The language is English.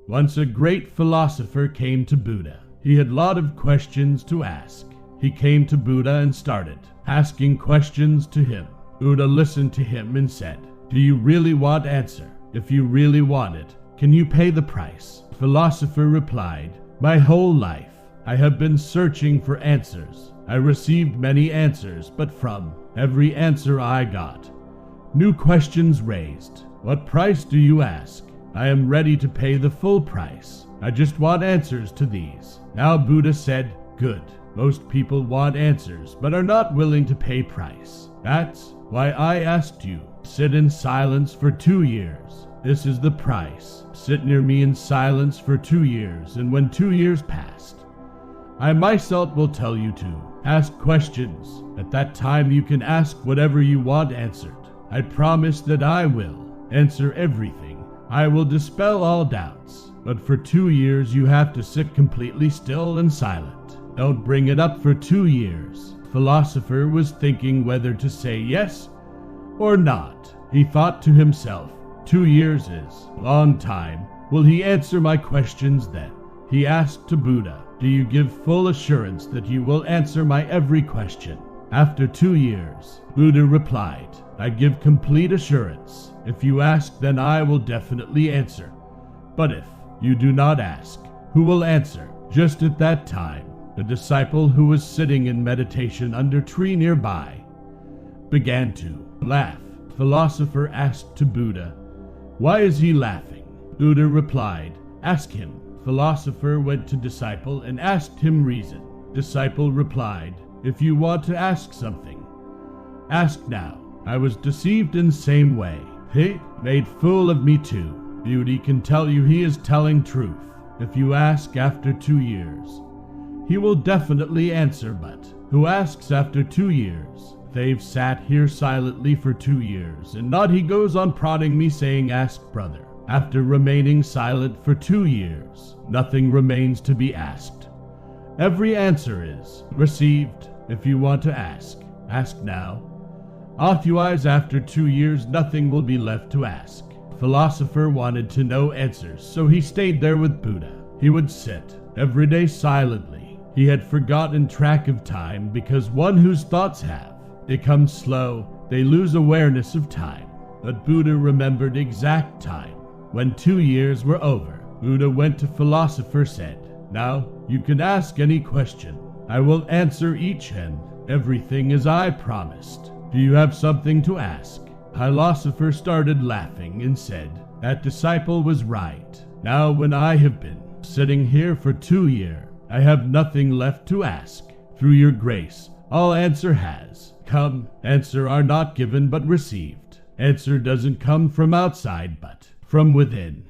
Once a great philosopher came to Buddha. He had a lot of questions to ask. He came to Buddha and started asking questions to him. Buddha listened to him and said, "Do you really want answer? If you really want it, can you pay the price?" The philosopher replied, "My whole life, I have been searching for answers. I received many answers, but from every answer I got, new questions raised. What price do you ask? I am ready to pay the full price. I just want answers to these." Now Buddha said, "Good. Most people want answers, but are not willing to pay price. That's why I asked you, sit in silence for 2 years. This is the price. Sit near me in silence for 2 years, and when 2 years passed, I myself will tell you to ask questions. At that time you can ask whatever you want answered. I promise that I will answer everything. I will dispel all doubts. But for 2 years you have to sit completely still and silent. Don't bring it up for 2 years." The philosopher was thinking whether to say yes or not. He thought to himself, 2 years is a long time. Will he answer my questions then? He asked to Buddha, "Do you give full assurance that you will answer my every question?" After 2 years, Buddha replied, "I give complete assurance. If you ask, then I will definitely answer. But if you do not ask, who will answer?" Just at that time, the disciple who was sitting in meditation under a tree nearby began to laugh. The philosopher asked to Buddha, "Why is he laughing?" Buddha replied, "Ask him." The philosopher went to disciple and asked him reason. Disciple replied, "If you want to ask something, ask now. I was deceived in same way. He made fool of me too. Beauty can tell you he is telling truth. If you ask after 2 years, he will definitely answer, but who asks after 2 years? They've sat here silently for 2 years, and not he goes on prodding me saying, 'Ask brother.' After remaining silent for 2 years, nothing remains to be asked. Every answer is received. If you want to ask, ask now. Otherwise, after 2 years, nothing will be left to ask." The philosopher wanted to know answers, so he stayed there with Buddha. He would sit every day silently. He had forgotten track of time because one whose thoughts have become slow, they lose awareness of time. But Buddha remembered exact time. When 2 years were over, Buddha went to philosopher said, "Now you can ask any question. I will answer each and everything as I promised. Do you have something to ask?" Philosopher started laughing and said, "That disciple was right. Now when I have been sitting here for 2 years, I have nothing left to ask. Through your grace, all answer has come. Answer are not given but received. Answer doesn't come from outside but from within.